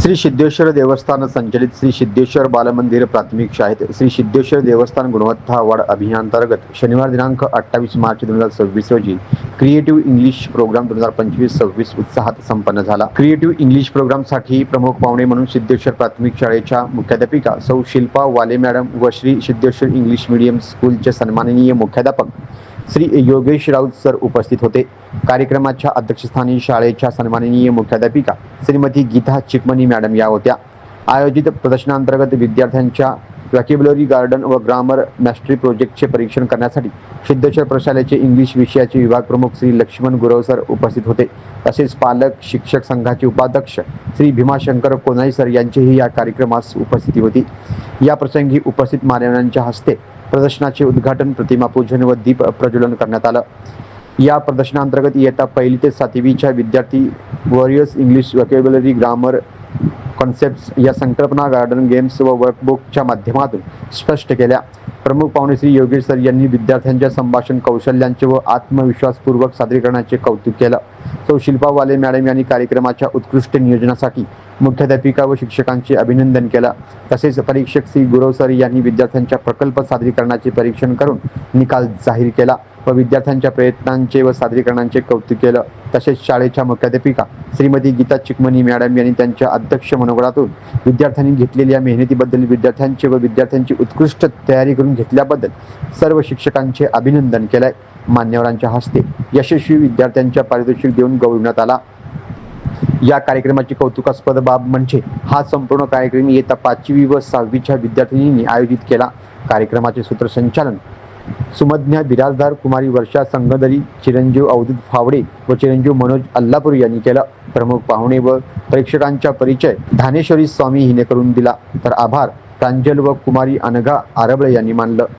श्री सिद्धेश्वर देवस्थान संचलित श्री सिद्धेश्वर बालमंदिर प्राथमिक शाळेत श्री सिद्धेश्वर देवस्थान गुणवत्ता अवॉर्ड अभियानांतर्गत शनिवार दिनांक 28 मार्च 2026 रोजी क्रिएटिव्ह इंग्लिश प्रोग्राम 2025-26 उत्साहात संपन्न झाला। क्रिएटिव्ह इंग्लिश प्रोग्रामसाठी प्रमुख पाहुणे म्हणून सिद्धेश्वर प्राथमिक शाळेच्या मुख्याध्यापिका सौ शिल्पा वाले मॅडम व श्री सिद्धेश्वर इंग्लिश मीडियम स्कूलचे सन्माननीय मुख्याध्यापक श्री योगेश राऊत सर उपस्थित होते। कार्यक्रमाच्या अध्यक्षस्थानी शाळेच्या सन्माननीय मुख्याध्यापिका श्रीमती गीता चिकमनी मॅडम या होत्या। आयोजित प्रदर्शनांतर्गत विद्यार्थ्यांच्या व्हॅकॅब्युलरी गार्डन व ग्रामर मॅस्टरी प्रोजेक्टचे परीक्षण करण्यासाठी सिद्धेश्वर प्रशालेचे इंग्लिश विषयाचे विभाग प्रमुख श्री लक्ष्मण गुरव सर उपस्थित होते। तसेच पालक शिक्षक संघाचे उपाध्यक्ष श्री भीमाशंकर कोनाई सर यांचीही या कार्यक्रमास उपस्थिती होती। या प्रसंगी उपस्थित मान्यवरांच्या हस्ते प्रदर्शनाचे उद्घाटन, प्रतिमा पूजन व दीप प्रज्वलन करण्यात आलं। या प्रदर्शनांतर्गत इयत्ता 1ली ते 7वीच्या विद्यार्थी वॉरियर्स इंग्लिश व्हॅकॅब्युलरी ग्रामर कॉन्सेप्ट्स या संकल्पना गार्डन गेम्स व वर्कबुकच्या माध्यमातून स्पष्ट केल्या। प्रमुख पाहुणे श्री योगेश सर यांनी विद्यार्थ्यांच्या संभाषण कौशल्यांचे व आत्मविश्वासपूर्वक सादरीकरणाचे कौतुक केलं। सौ शिल्पा वाले मॅडम यांनी कार्यक्रमाच्या उत्कृष्ट नियोजनासाठी मुख्याध्यापिका व शिक्षकांचे अभिनंदन केलं। तसेच परीक्षक श्री गुरव सर यांनी विद्यार्थ्यांच्या प्रकल्प सादरीकरणाचे परीक्षण करून निकाल जाहीर केला व विद्यार्थ्यांच्या प्रयत्नांचे व सादरीकरणांचे कौतुक केलं। तसेच शाळेच्या मुख्याध्यापिका श्रीमती गीता चिकमनी मॅडम यांनी त्यांच्या अध्यक्ष मनोगतातून विद्यार्थ्यांनी घेतलेल्या मेहनतीबद्दल, विद्यार्थ्यांचे व विद्यार्थ्यांची उत्कृष्ट तयारी करून घेतल्याबद्दल सर्व शिक्षकांचे अभिनंदन केले। मान्यवरांच्या हस्ते यशस्वी विद्यार्थ्यांच्या पारितोषिक देऊन गौरविण्यात आला। या कार्यक्रमाची कौतुकास्पद बाब म्हणजे हा संपूर्ण कार्यक्रम इयत्ता 5वी व 6वीच्या विद्यार्थिनींनी आयोजित केला। कार्यक्रमाचे सूत्रसंचालन सुमध्या बिराजदार, कुमारी वर्षा संगदरी, चिरंजीव अवधूत फावडे व चिरंजीव मनोज अल्लापूर यांनी केलं। प्रमुख पाहुणे व प्रेक्षकांचा परिचय धानेश्वरी स्वामी हिने करून दिला, तर आभार प्रांजल व कुमारी अनघा आरबळे यांनी मानलं।